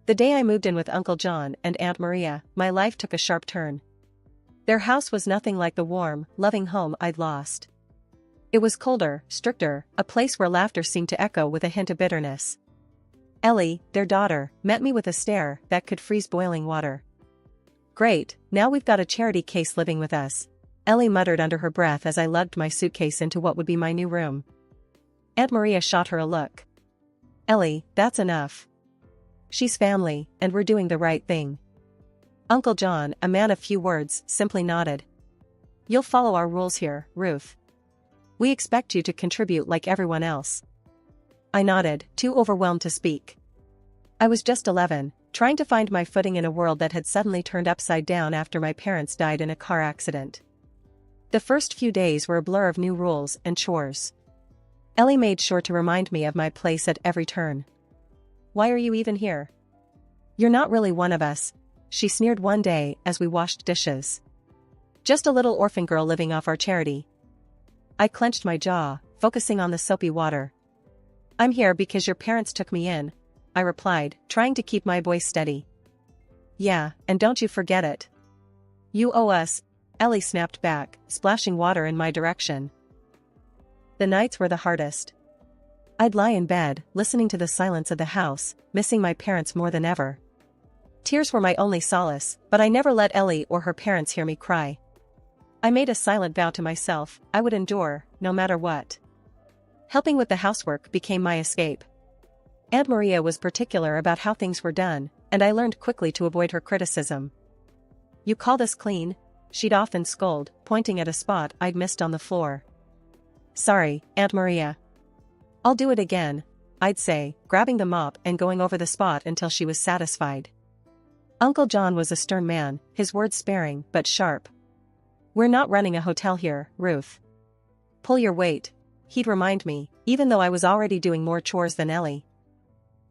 The day I moved in with Uncle John and Aunt Maria, my life took a sharp turn. Their house was nothing like the warm, loving home I'd lost. It was colder, stricter, a place where laughter seemed to echo with a hint of bitterness. Ellie, their daughter, met me with a stare that could freeze boiling water. "Great, now we've got a charity case living with us," Ellie muttered under her breath as I lugged my suitcase into what would be my new room. Aunt Maria shot her a look. "Ellie, that's enough. She's family, and we're doing the right thing." Uncle John, a man of few words, simply nodded. "You'll follow our rules here, Ruth. We expect you to contribute like everyone else." I nodded, too overwhelmed to speak. I was just 11, trying to find my footing in a world that had suddenly turned upside down after my parents died in a car accident. The first few days were a blur of new rules and chores. Ellie made sure to remind me of my place at every turn. "Why are you even here? You're not really one of us," she sneered one day as we washed dishes. "Just a little orphan girl living off our charity." I clenched my jaw, focusing on the soapy water. "I'm here because your parents took me in," I replied, trying to keep my voice steady. "Yeah, and don't you forget it. You owe us," Ellie snapped back, splashing water in my direction. The nights were the hardest. I'd lie in bed, listening to the silence of the house, missing my parents more than ever. Tears were my only solace, but I never let Ellie or her parents hear me cry. I made a silent vow to myself, I would endure, no matter what. Helping with the housework became my escape. Aunt Maria was particular about how things were done, and I learned quickly to avoid her criticism. "You call this clean?" she'd often scold, pointing at a spot I'd missed on the floor. "Sorry, Aunt Maria. I'll do it again," I'd say, grabbing the mop and going over the spot until she was satisfied. Uncle John was a stern man, his words sparing but sharp. "We're not running a hotel here, Ruth. Pull your weight," he'd remind me, even though I was already doing more chores than Ellie.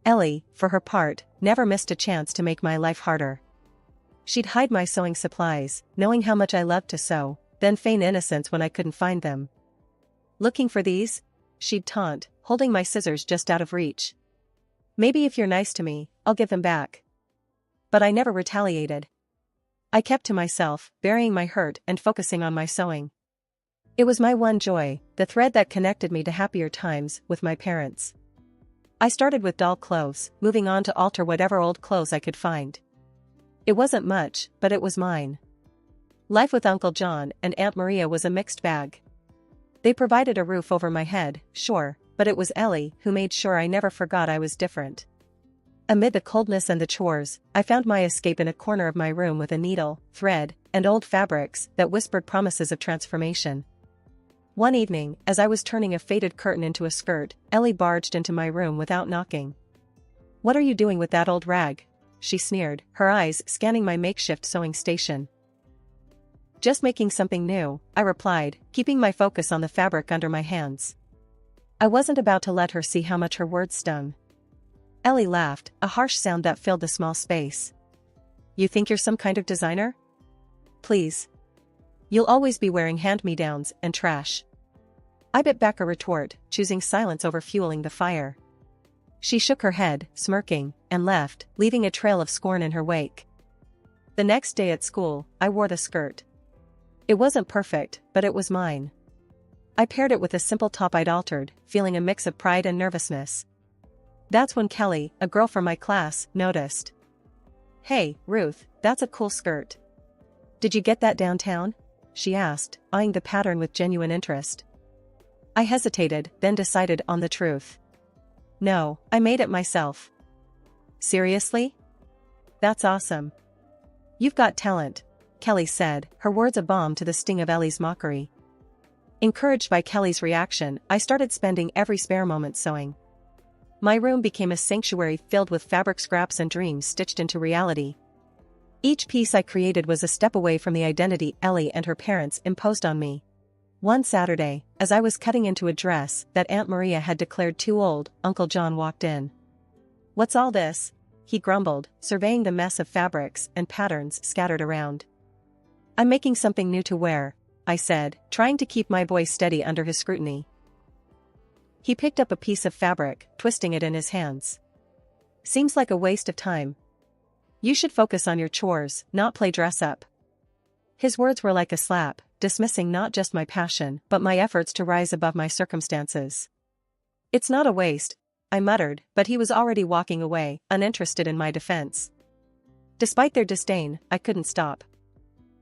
Ellie, for her part, never missed a chance to make my life harder. She'd hide my sewing supplies, knowing how much I loved to sew, then feign innocence when I couldn't find them. "Looking for these?" she'd taunt, holding my scissors just out of reach. "Maybe if you're nice to me, I'll give them back." But I never retaliated. I kept to myself, burying my hurt and focusing on my sewing. It was my one joy, the thread that connected me to happier times with my parents. I started with doll clothes, moving on to alter whatever old clothes I could find. It wasn't much, but it was mine. Life with Uncle John and Aunt Maria was a mixed bag. They provided a roof over my head, sure, but it was Ellie who made sure I never forgot I was different. Amid the coldness and the chores, I found my escape in a corner of my room with a needle, thread, and old fabrics that whispered promises of transformation. One evening, as I was turning a faded curtain into a skirt, Ellie barged into my room without knocking. "What are you doing with that old rag?" she sneered, her eyes scanning my makeshift sewing station. "Just making something new," I replied, keeping my focus on the fabric under my hands. I wasn't about to let her see how much her words stung. Ellie laughed, a harsh sound that filled the small space. "You think you're some kind of designer? Please. You'll always be wearing hand-me-downs and trash." I bit back a retort, choosing silence over fueling the fire. She shook her head, smirking, and left, leaving a trail of scorn in her wake. The next day at school, I wore the skirt. It wasn't perfect, but it was mine. I paired it with a simple top I'd altered, feeling a mix of pride and nervousness. That's when Kelly, a girl from my class, noticed. "Hey, Ruth, that's a cool skirt. Did you get that downtown?" she asked, eyeing the pattern with genuine interest. I hesitated, then decided on the truth. "No, I made it myself." "Seriously? That's awesome. You've got talent," Kelly said, her words a balm to the sting of Ellie's mockery. Encouraged by Kelly's reaction, I started spending every spare moment sewing. My room became a sanctuary filled with fabric scraps and dreams stitched into reality. Each piece I created was a step away from the identity Ellie and her parents imposed on me. One Saturday, as I was cutting into a dress that Aunt Maria had declared too old, Uncle John walked in. "What's all this?" he grumbled, surveying the mess of fabrics and patterns scattered around. "I'm making something new to wear," I said, trying to keep my voice steady under his scrutiny. He picked up a piece of fabric, twisting it in his hands. Seems like a waste of time. You should focus on your chores, not play dress up. His words were like a slap, dismissing not just my passion but my efforts to rise above my circumstances. It's not a waste, I muttered, but he was already walking away, uninterested in my defense. Despite their disdain, I couldn't stop.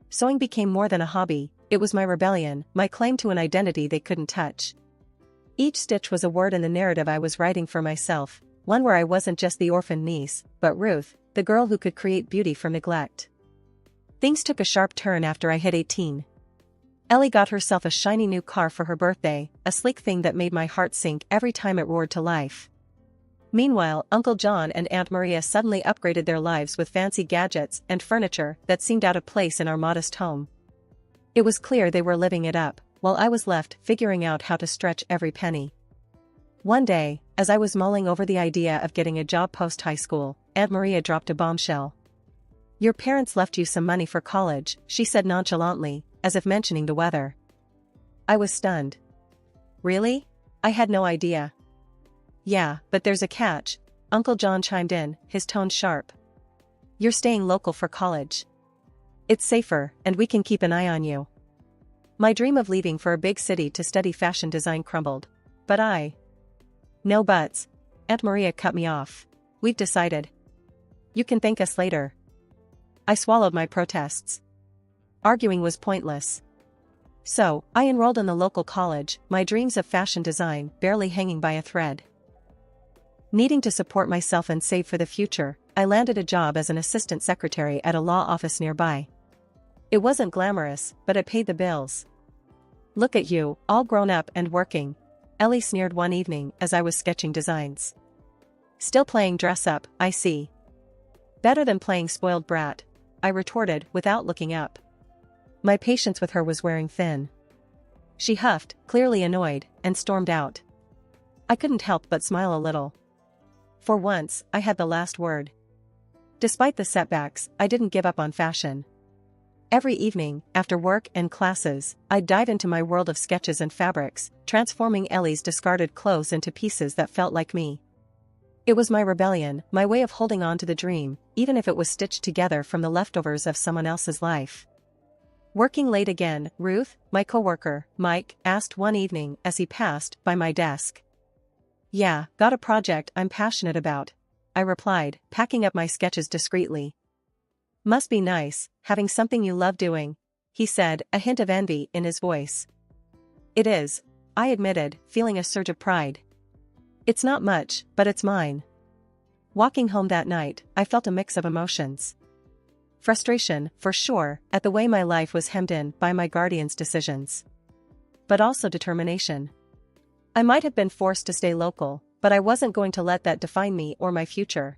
Sewing became more than a hobby, it was my rebellion, my claim to an identity they couldn't touch. Each stitch was a word in the narrative I was writing for myself, one where I wasn't just the orphaned niece, but Ruth, the girl who could create beauty from neglect. Things took a sharp turn after I hit 18. Ellie got herself a shiny new car for her birthday, a sleek thing that made my heart sink every time it roared to life. Meanwhile, Uncle John and Aunt Maria suddenly upgraded their lives with fancy gadgets and furniture that seemed out of place in our modest home. It was clear they were living it up, while I was left figuring out how to stretch every penny. One day, as I was mulling over the idea of getting a job post-high school, Aunt Maria dropped a bombshell. "Your parents left you some money for college," she said nonchalantly, as if mentioning the weather. I was stunned. "Really? I had no idea." "Yeah, but there's a catch," Uncle John chimed in, his tone sharp. "You're staying local for college. It's safer, and we can keep an eye on you." My dream of leaving for a big city to study fashion design crumbled. No buts. Aunt Maria cut me off. "We've decided. You can thank us later." I swallowed my protests. Arguing was pointless. So, I enrolled in the local college, my dreams of fashion design barely hanging by a thread. Needing to support myself and save for the future, I landed a job as an assistant secretary at a law office nearby. It wasn't glamorous, but it paid the bills. "Look at you, all grown up and working," Ellie sneered one evening as I was sketching designs. "Still playing dress up, I see." "Better than playing spoiled brat," I retorted without looking up. My patience with her was wearing thin. She huffed, clearly annoyed, and stormed out. I couldn't help but smile a little. For once, I had the last word. Despite the setbacks, I didn't give up on fashion. Every evening, after work and classes, I'd dive into my world of sketches and fabrics, transforming Ellie's discarded clothes into pieces that felt like me. It was my rebellion, my way of holding on to the dream, even if it was stitched together from the leftovers of someone else's life. Working late again, Ruth, my coworker, Mike, asked one evening as he passed by my desk. "Yeah, got a project I'm passionate about," I replied, packing up my sketches discreetly. "Must be nice, having something you love doing," he said, a hint of envy in his voice. "It is," I admitted, feeling a surge of pride. "It's not much, but it's mine." Walking home that night, I felt a mix of emotions. Frustration, for sure, at the way my life was hemmed in by my guardian's decisions. But also determination. I might have been forced to stay local, but I wasn't going to let that define me or my future.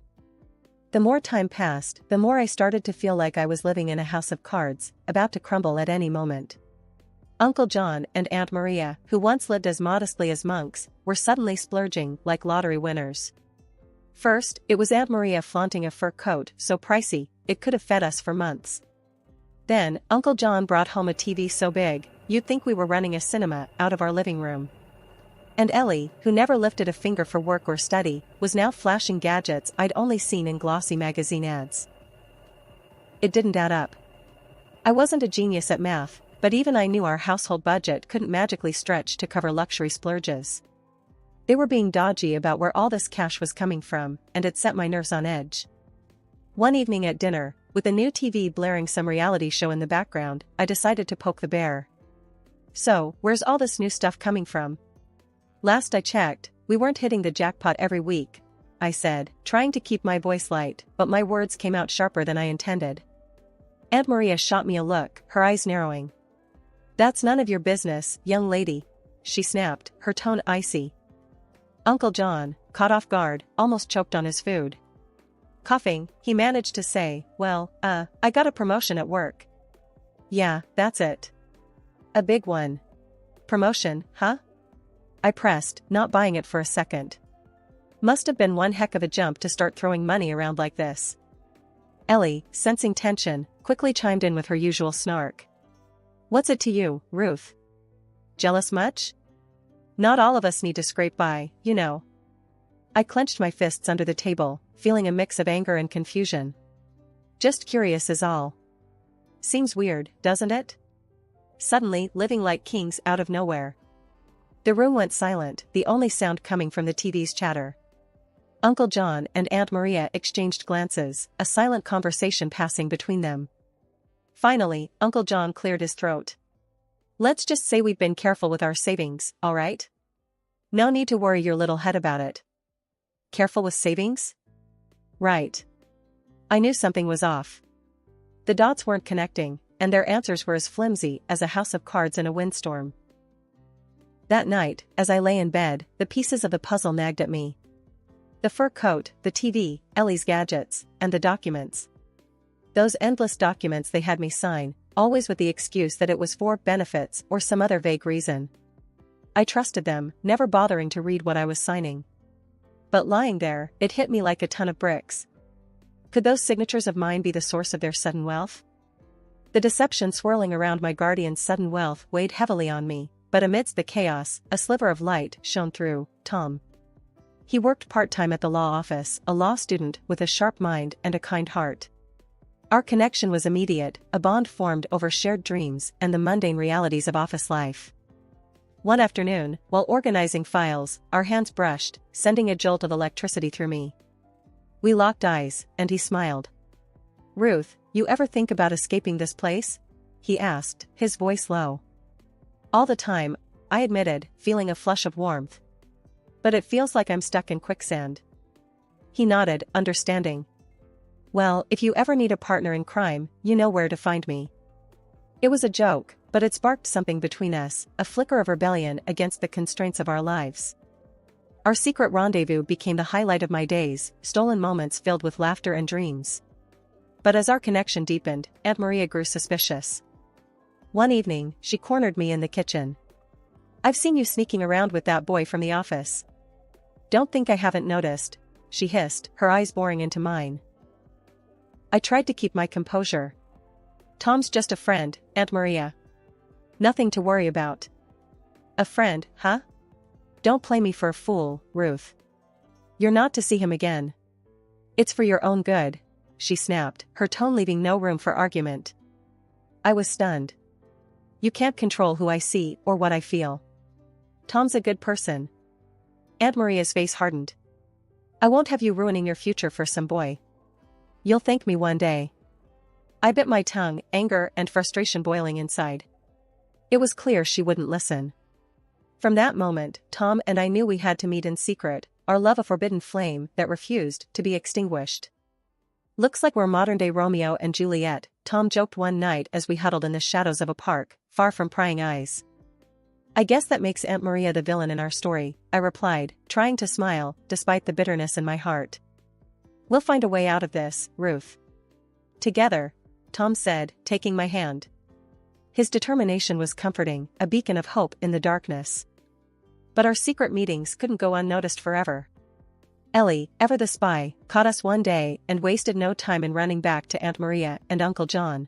The more time passed, the more I started to feel like I was living in a house of cards, about to crumble at any moment. Uncle John and Aunt Maria, who once lived as modestly as monks, were suddenly splurging like lottery winners. First, it was Aunt Maria flaunting a fur coat so pricey, it could have fed us for months. Then, Uncle John brought home a TV so big, you'd think we were running a cinema out of our living room. And Ellie, who never lifted a finger for work or study, was now flashing gadgets I'd only seen in glossy magazine ads. It didn't add up. I wasn't a genius at math, but even I knew our household budget couldn't magically stretch to cover luxury splurges. They were being dodgy about where all this cash was coming from, and it set my nerves on edge. One evening at dinner, with the new TV blaring some reality show in the background, I decided to poke the bear. "So, where's all this new stuff coming from?" "Last I checked, we weren't hitting the jackpot every week," I said, trying to keep my voice light, but my words came out sharper than I intended. Aunt Maria shot me a look, her eyes narrowing. "That's none of your business, young lady," she snapped, her tone icy. Uncle John, caught off guard, almost choked on his food. Coughing, he managed to say, "Well, I got a promotion at work." "Yeah, that's it. A big one." "Promotion, huh?" I pressed, not buying it for a second. Must have been one heck of a jump to start throwing money around like this. Ellie, sensing tension, quickly chimed in with her usual snark. "What's it to you, Ruth? Jealous much? Not all of us need to scrape by, you know." I clenched my fists under the table, feeling a mix of anger and confusion. Just curious is all. Seems weird, doesn't it? Suddenly, living like kings out of nowhere. The room went silent, the only sound coming from the TV's chatter. Uncle John and Aunt Maria exchanged glances, a silent conversation passing between them. Finally, Uncle John cleared his throat. Let's just say we've been careful with our savings, all right? No need to worry your little head about it. Careful with savings? Right. I knew something was off. The dots weren't connecting, and their answers were as flimsy as a house of cards in a windstorm. That night, as I lay in bed, the pieces of the puzzle nagged at me. The fur coat, the TV, Ellie's gadgets, and the documents. Those endless documents they had me sign, always with the excuse that it was for benefits or some other vague reason. I trusted them, never bothering to read what I was signing. But lying there, it hit me like a ton of bricks. Could those signatures of mine be the source of their sudden wealth? The deception swirling around my guardian's sudden wealth weighed heavily on me, but amidst the chaos, a sliver of light shone through. Tom. He worked part-time at the law office, a law student with a sharp mind and a kind heart. Our connection was immediate, a bond formed over shared dreams and the mundane realities of office life. One afternoon, while organizing files, our hands brushed, sending a jolt of electricity through me. We locked eyes, and he smiled. "Ruth, you ever think about escaping this place?" he asked, his voice low. "All the time," I admitted, feeling a flush of warmth. "But it feels like I'm stuck in quicksand." He nodded, understanding. "Well, if you ever need a partner in crime, you know where to find me." It was a joke, but it sparked something between us, a flicker of rebellion against the constraints of our lives. Our secret rendezvous became the highlight of my days, stolen moments filled with laughter and dreams. But as our connection deepened, Aunt Maria grew suspicious. One evening, she cornered me in the kitchen. "I've seen you sneaking around with that boy from the office." "Don't think I haven't noticed," she hissed, her eyes boring into mine. I tried to keep my composure. "Tom's just a friend, Aunt Maria. Nothing to worry about." "A friend, huh? Don't play me for a fool, Ruth. You're not to see him again." "It's for your own good," she snapped, her tone leaving no room for argument. I was stunned. "You can't control who I see or what I feel. Tom's a good person." Aunt Maria's face hardened. "I won't have you ruining your future for some boy. You'll thank me one day." I bit my tongue, anger and frustration boiling inside. It was clear she wouldn't listen. From that moment, Tom and I knew we had to meet in secret, our love a forbidden flame that refused to be extinguished. "Looks like we're modern-day Romeo and Juliet," Tom joked one night as we huddled in the shadows of a park, far from prying eyes. "I guess that makes Aunt Maria the villain in our story," I replied, trying to smile, despite the bitterness in my heart. "We'll find a way out of this, Ruth. Together," Tom said, taking my hand. His determination was comforting, a beacon of hope in the darkness. But our secret meetings couldn't go unnoticed forever. Ellie, ever the spy, caught us one day and wasted no time in running back to Aunt Maria and Uncle John.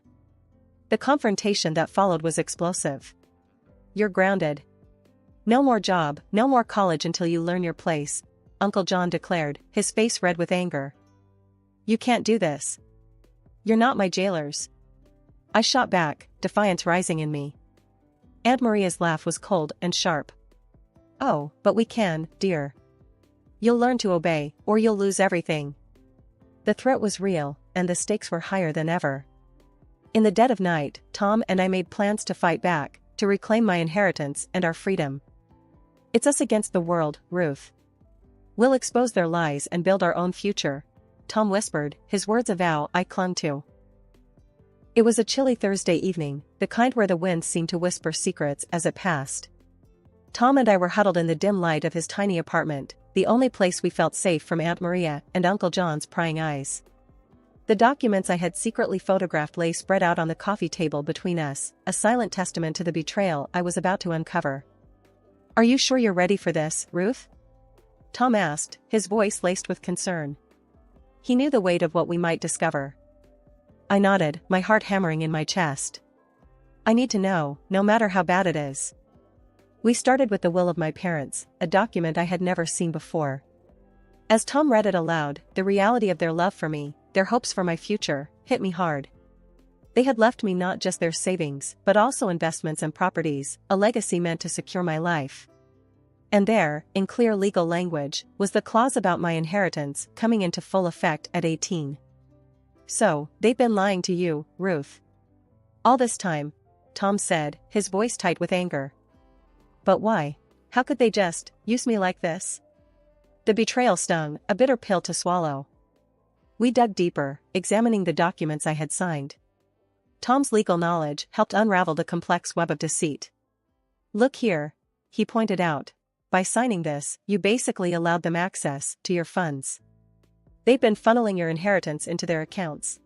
The confrontation that followed was explosive. "You're grounded. No more job, no more college until you learn your place," Uncle John declared, his face red with anger. "You can't do this. You're not my jailers." I shot back, defiance rising in me. Aunt Maria's laugh was cold and sharp. "Oh, but we can, dear. You'll learn to obey, or you'll lose everything." The threat was real, and the stakes were higher than ever. In the dead of night, Tom and I made plans to fight back, to reclaim my inheritance and our freedom. "It's us against the world, Ruth. We'll expose their lies and build our own future," Tom whispered, his words a vow I clung to. It was a chilly Thursday evening, the kind where the wind seemed to whisper secrets as it passed. Tom and I were huddled in the dim light of his tiny apartment, the only place we felt safe from Aunt Maria and Uncle John's prying eyes. The documents I had secretly photographed lay spread out on the coffee table between us, a silent testament to the betrayal I was about to uncover. "Are you sure you're ready for this, Ruth?" Tom asked, his voice laced with concern. He knew the weight of what we might discover. I nodded, my heart hammering in my chest. "I need to know, no matter how bad it is." We started with the will of my parents, a document I had never seen before. As Tom read it aloud, the reality of their love for me, their hopes for my future, hit me hard. They had left me not just their savings, but also investments and properties, a legacy meant to secure my life. And there, in clear legal language, was the clause about my inheritance coming into full effect at 18. So, they've been lying to you, Ruth. All this time, Tom said, his voice tight with anger. But why? How could they just use me like this? The betrayal stung, a bitter pill to swallow. We dug deeper, examining the documents I had signed. Tom's legal knowledge helped unravel the complex web of deceit. Look here, he pointed out. By signing this, you basically allowed them access to your funds. They've been funneling your inheritance into their accounts.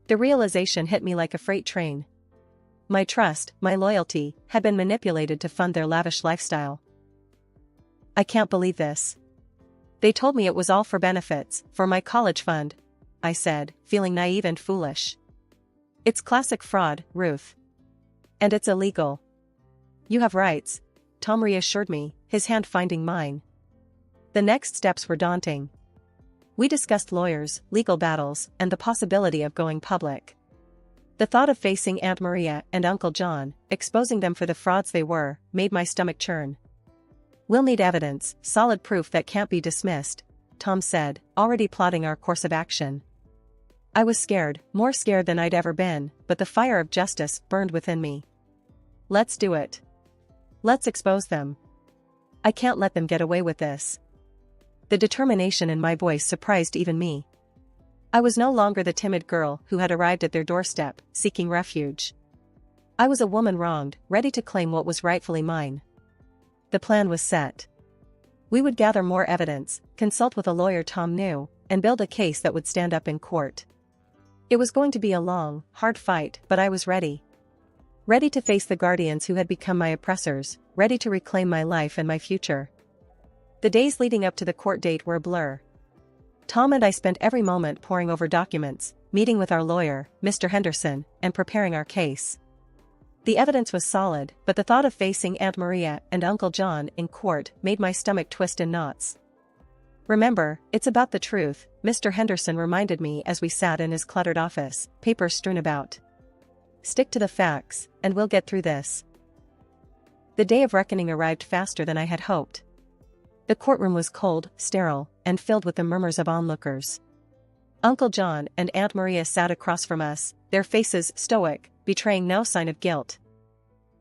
The realization hit me like a freight train. My trust, my loyalty, had been manipulated to fund their lavish lifestyle. I can't believe this. They told me it was all for benefits, for my college fund, I said, feeling naive and foolish. It's classic fraud, Ruth. And it's illegal. You have rights, Tom reassured me, his hand finding mine. The next steps were daunting. We discussed lawyers, legal battles, and the possibility of going public. The thought of facing Aunt Maria and Uncle John, exposing them for the frauds they were, made my stomach churn. We'll need evidence, solid proof that can't be dismissed, Tom said, already plotting our course of action. I was scared, more scared than I'd ever been, but the fire of justice burned within me. Let's do it. Let's expose them. I can't let them get away with this. The determination in my voice surprised even me. I was no longer the timid girl who had arrived at their doorstep, seeking refuge. I was a woman wronged, ready to claim what was rightfully mine. The plan was set. We would gather more evidence, consult with a lawyer Tom knew, and build a case that would stand up in court. It was going to be a long, hard fight, but I was ready. Ready to face the guardians who had become my oppressors, ready to reclaim my life and my future. The days leading up to the court date were a blur. Tom and I spent every moment poring over documents, meeting with our lawyer, Mr. Henderson, and preparing our case. The evidence was solid, but the thought of facing Aunt Maria and Uncle John in court made my stomach twist in knots. Remember, it's about the truth, Mr. Henderson reminded me as we sat in his cluttered office, papers strewn about. Stick to the facts, and we'll get through this. The day of reckoning arrived faster than I had hoped. The courtroom was cold, sterile, and filled with the murmurs of onlookers. Uncle John and Aunt Maria sat across from us, their faces stoic, betraying no sign of guilt.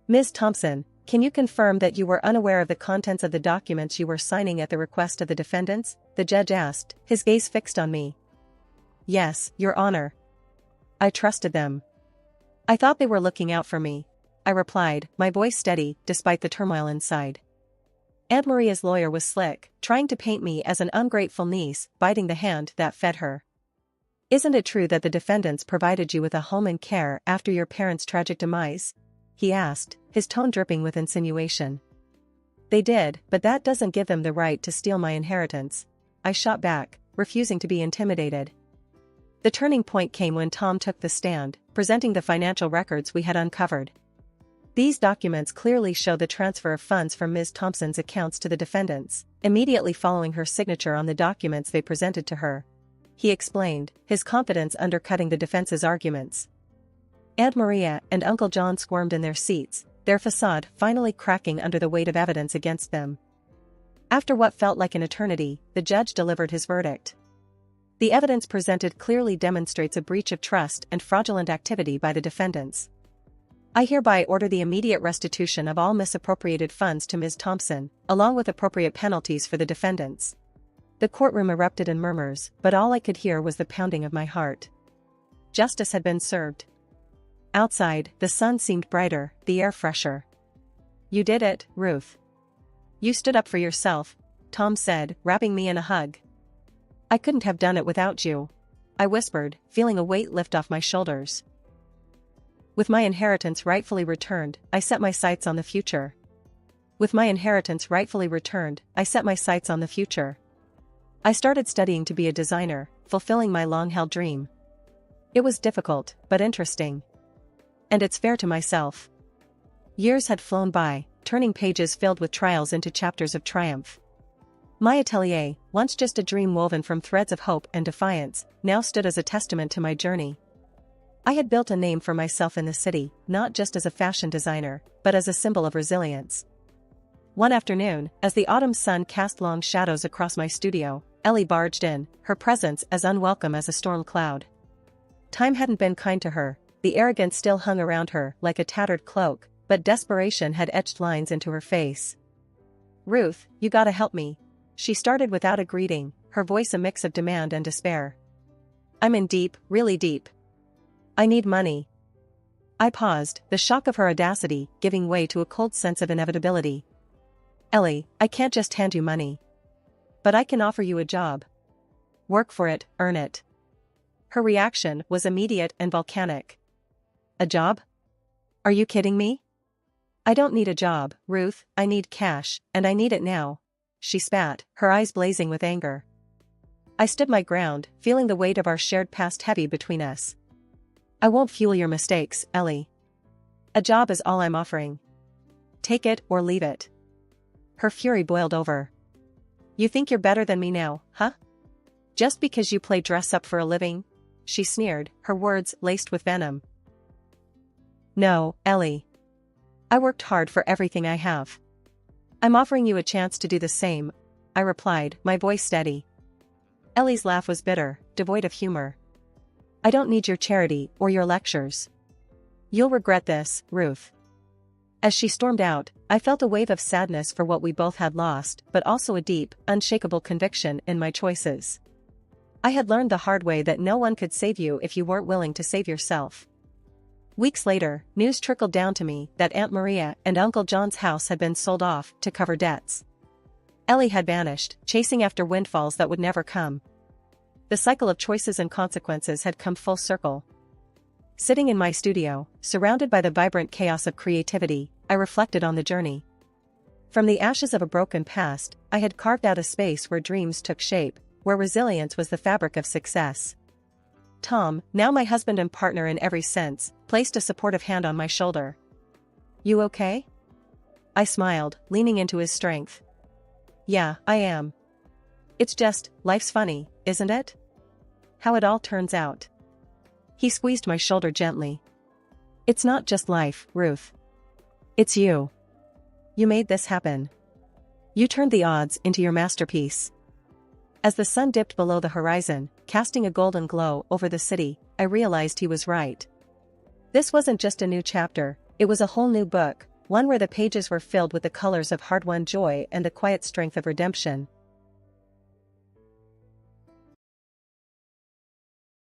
Ms. Thompson, can you confirm that you were unaware of the contents of the documents you were signing at the request of the defendants? The judge asked, his gaze fixed on me. Yes, Your Honor. I trusted them. I thought they were looking out for me, I replied, my voice steady, despite the turmoil inside. Aunt Maria's lawyer was slick, trying to paint me as an ungrateful niece, biting the hand that fed her. Isn't it true that the defendants provided you with a home and care after your parents' tragic demise? He asked, his tone dripping with insinuation. They did, but that doesn't give them the right to steal my inheritance, I shot back, refusing to be intimidated. The turning point came when Tom took the stand, presenting the financial records we had uncovered. These documents clearly show the transfer of funds from Ms. Thompson's accounts to the defendants, immediately following her signature on the documents they presented to her. He explained, his confidence undercutting the defense's arguments. Aunt Maria and Uncle John squirmed in their seats, their facade finally cracking under the weight of evidence against them. After what felt like an eternity, the judge delivered his verdict. The evidence presented clearly demonstrates a breach of trust and fraudulent activity by the defendants. I hereby order the immediate restitution of all misappropriated funds to Ms. Thompson, along with appropriate penalties for the defendants. The courtroom erupted in murmurs, but all I could hear was the pounding of my heart. Justice had been served. Outside, the sun seemed brighter, the air fresher. You did it, Ruth. You stood up for yourself, Tom said, wrapping me in a hug. I couldn't have done it without you, I whispered, feeling a weight lift off my shoulders. With my inheritance rightfully returned, I set my sights on the future. With my inheritance rightfully returned, I set my sights on the future. I started studying to be a designer, fulfilling my long-held dream. It was difficult, but interesting. And it's fair to myself. Years had flown by, turning pages filled with trials into chapters of triumph. My atelier, once just a dream woven from threads of hope and defiance, now stood as a testament to my journey. I had built a name for myself in the city, not just as a fashion designer, but as a symbol of resilience. One afternoon, as the autumn sun cast long shadows across my studio, Ellie barged in, her presence as unwelcome as a storm cloud. Time hadn't been kind to her, the arrogance still hung around her like a tattered cloak, but desperation had etched lines into her face. "Ruth, you gotta help me." She started without a greeting, her voice a mix of demand and despair. "I'm in deep, really deep. I need money." I paused, the shock of her audacity giving way to a cold sense of inevitability. "Ellie, I can't just hand you money. But I can offer you a job. Work for it, earn it." Her reaction was immediate and volcanic. "A job? Are you kidding me?" "I don't need a job, Ruth, I need cash, and I need it now." She spat, her eyes blazing with anger. I stood my ground, feeling the weight of our shared past heavy between us. "I won't fuel your mistakes, Ellie. A job is all I'm offering. Take it or leave it." Her fury boiled over. "You think you're better than me now, huh? Just because you play dress up for a living?" She sneered, her words laced with venom. "No, Ellie. I worked hard for everything I have. I'm offering you a chance to do the same," I replied, my voice steady. Ellie's laugh was bitter, devoid of humor. "I don't need your charity or your lectures. You'll regret this, Ruth." As she stormed out, I felt a wave of sadness for what we both had lost, but also a deep, unshakable conviction in my choices. I had learned the hard way that no one could save you if you weren't willing to save yourself. Weeks later, news trickled down to me that Aunt Maria and Uncle John's house had been sold off to cover debts. Ellie had vanished, chasing after windfalls that would never come. The cycle of choices and consequences had come full circle. Sitting in my studio, surrounded by the vibrant chaos of creativity, I reflected on the journey. From the ashes of a broken past, I had carved out a space where dreams took shape, where resilience was the fabric of success. Tom, now my husband and partner in every sense, placed a supportive hand on my shoulder. "You okay?" I smiled, leaning into his strength. "Yeah, I am. It's just, life's funny, isn't it? How it all turns out." He squeezed my shoulder gently. "It's not just life, Ruth. It's you. You made this happen. You turned the odds into your masterpiece." As the sun dipped below the horizon, casting a golden glow over the city, I realized he was right. This wasn't just a new chapter, it was a whole new book, one where the pages were filled with the colors of hard-won joy and the quiet strength of redemption.